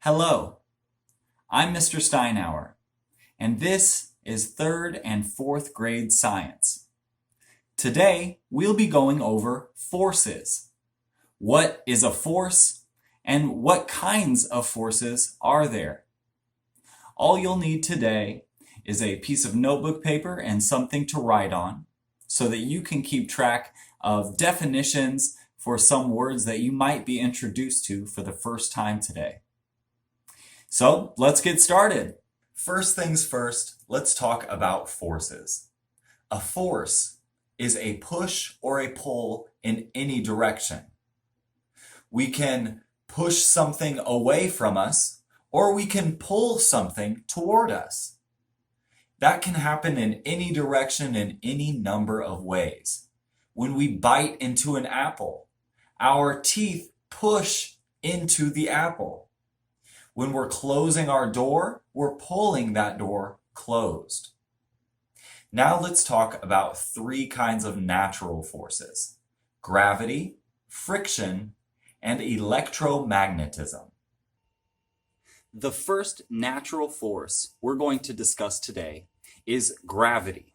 Hello, I'm Mr. Steinauer, and this is 3rd and 4th grade science. Today, we'll be going over forces. What is a force, and what kinds of forces are there? All you'll need today is a piece of notebook paper and something to write on, so that you can keep track of definitions for some words that you might be introduced to for the first time today. So let's get started. First things first, let's talk about forces. A force is a push or a pull in any direction. We can push something away from us, or we can pull something toward us. That can happen in any direction in any number of ways. When we bite into an apple, our teeth push into the apple. When we're closing our door, we're pulling that door closed. Now let's talk about 3 kinds of natural forces: gravity, friction, and electromagnetism. The first natural force we're going to discuss today is gravity.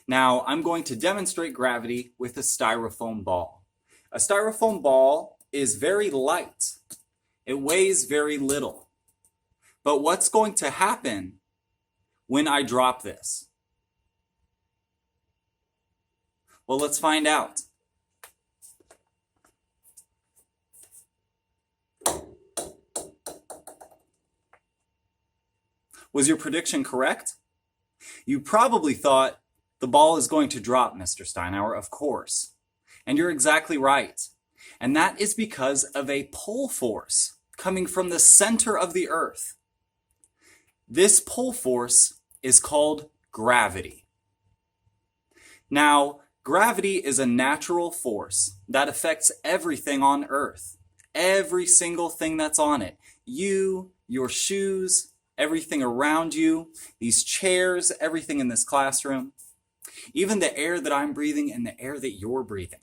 Now, I'm going to demonstrate gravity with a styrofoam ball. A styrofoam ball is very light. It weighs very little. But what's going to happen when I drop this? Well, let's find out. Was your prediction correct? You probably thought the ball is going to drop, Mr. Steinauer, of course. And you're exactly right. And that is because of a pull force coming from the center of the earth. This pull force is called gravity. Now, gravity is a natural force that affects everything on earth. Every single thing that's on it. You, your shoes, everything around you, these chairs, everything in this classroom, even the air that I'm breathing and the air that you're breathing.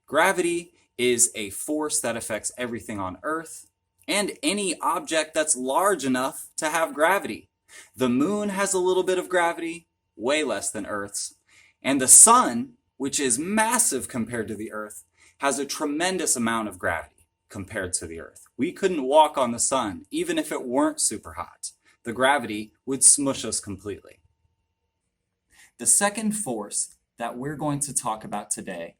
Gravity is a force that affects everything on Earth and any object that's large enough to have gravity. The moon has a little bit of gravity, way less than Earth's, and the sun, which is massive compared to the Earth, has a tremendous amount of gravity compared to the Earth. We couldn't walk on the sun, even if it weren't super hot. The gravity would smush us completely. The second force that we're going to talk about today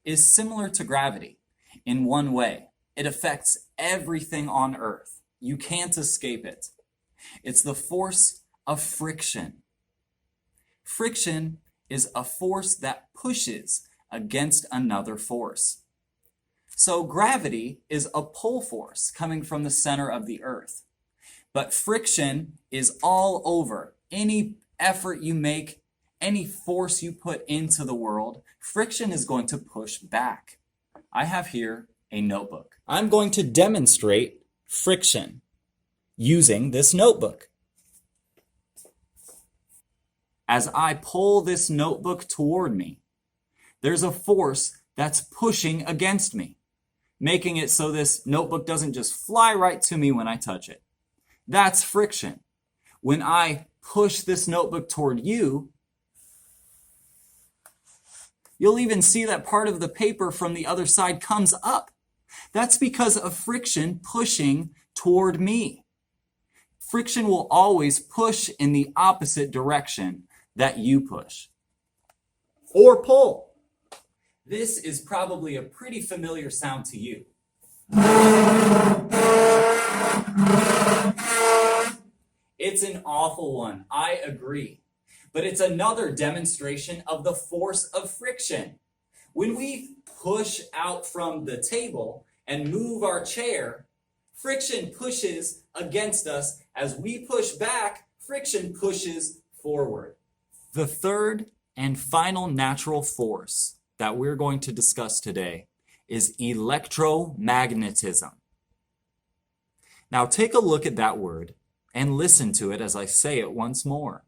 is similar to gravity in one way. It affects everything on Earth. You can't escape it. It's the force of friction. Friction is a force that pushes against another force. So gravity is a pull force coming from the center of the Earth. But friction is all over. Any effort you make, any force you put into the world, friction is going to push back. I have here a notebook. I'm going to demonstrate friction using this notebook. As I pull this notebook toward me, there's a force that's pushing against me, making it so this notebook doesn't just fly right to me when I touch it. That's friction. When I push this notebook toward you, you'll even see that part of the paper from the other side comes up. That's because of friction pushing toward me. Friction will always push in the opposite direction that you push. Or pull. This is probably a pretty familiar sound to you. It's an awful one, I agree. But it's another demonstration of the force of friction. When we push out from the table and move our chair, friction pushes against us. As we push back, friction pushes forward. The third and final natural force that we're going to discuss today is electromagnetism. Now take a look at that word and listen to it as I say it once more.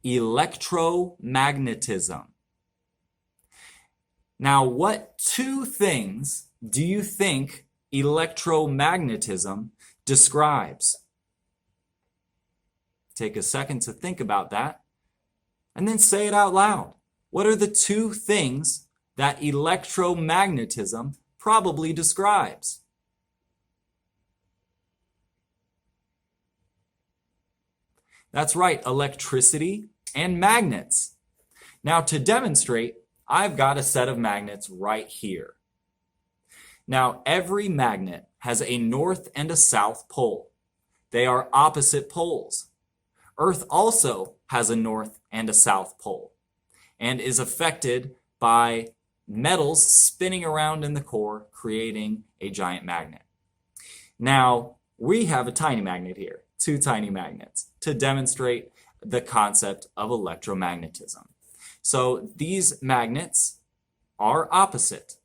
Electromagnetism. Now, what 2 things do you think electromagnetism describes? Take a second to think about that and then say it out loud. What are the two things that electromagnetism probably describes? That's right, electricity and magnets. Now to demonstrate, I've got a set of magnets right here. Now every magnet has a north and a south pole. They are opposite poles. Earth also has a north and a south pole and is affected by metals spinning around in the core, creating a giant magnet. Now, we have a tiny magnet here, two tiny magnets, to demonstrate the concept of electromagnetism. So these magnets are opposite.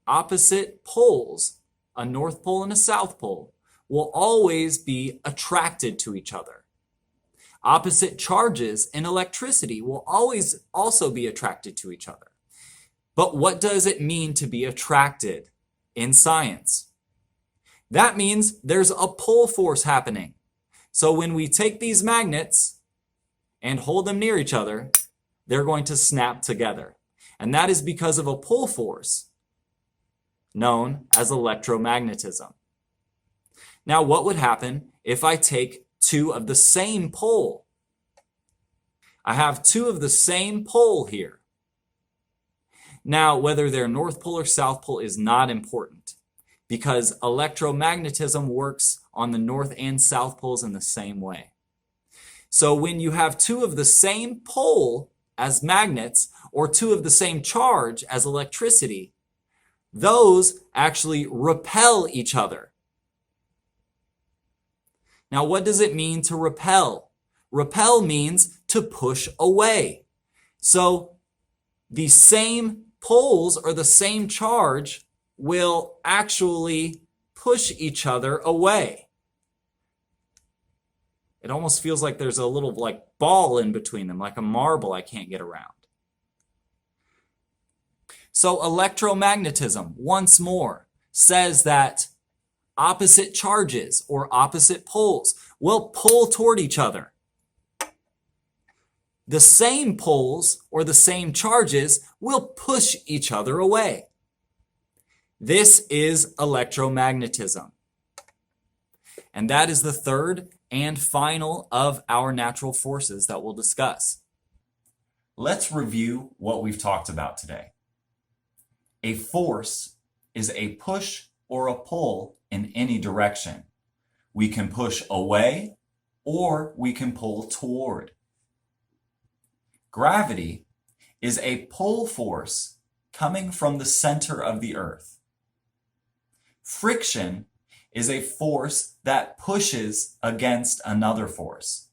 Opposite poles, a north pole and a south pole, will always be attracted to each other. Opposite charges in electricity will always also be attracted to each other. But what does it mean to be attracted in science? That means there's a pull force happening. So when we take these magnets and hold them near each other, they're going to snap together. And that is because of a pull force known as electromagnetism. Now, what would happen if I take two of the same pole? I have two of the same pole here. Now, whether they're north pole or south pole is not important because electromagnetism works on the north and south poles in the same way. So when you have two of the same pole as magnets or two of the same charge as electricity, those actually repel each other. Now, what does it mean to repel? Repel means to push away. So the same poles or the same charge will actually push each other away. It almost feels like there's a little ball in between them, like a marble I can't get around. So electromagnetism, once more, says that opposite charges or opposite poles will pull toward each other. The same poles or the same charges will push each other away. This is electromagnetism. And that is the third and final of our natural forces that we'll discuss. Let's review what we've talked about today. A force is a push or a pull in any direction. We can push away or we can pull toward. Gravity is a pull force coming from the center of the earth. Friction is a force that pushes against another force.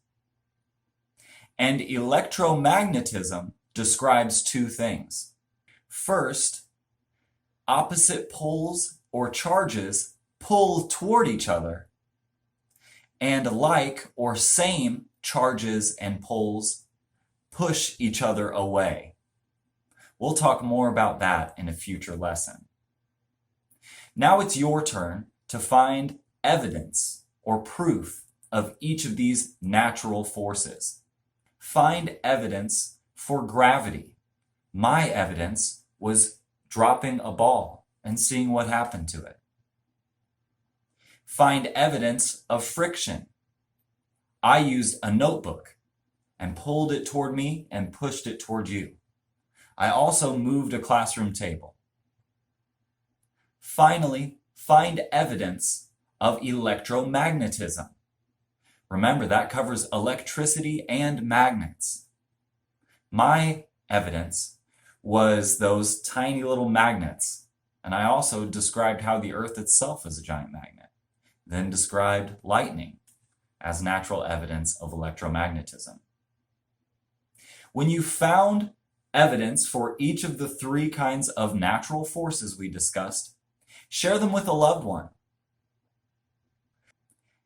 And electromagnetism describes two things. First, opposite poles or charges pull toward each other, and like or same charges and poles push each other away. We'll talk more about that in a future lesson. Now it's your turn to find evidence or proof of each of these natural forces. Find evidence for gravity. My evidence was dropping a ball and seeing what happened to it. Find evidence of friction. I used a notebook and pulled it toward me and pushed it toward you. I also moved a classroom table. Finally, find evidence of electromagnetism. Remember, that covers electricity and magnets. My evidence was those tiny little magnets, and I also described how the Earth itself is a giant magnet, then described lightning as natural evidence of electromagnetism. When you found evidence for each of the three kinds of natural forces we discussed, share them with a loved one.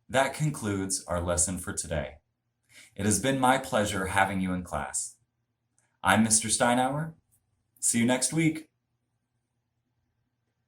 That concludes our lesson for today. It has been my pleasure having you in class. I'm Mr. Steinauer. See you next week.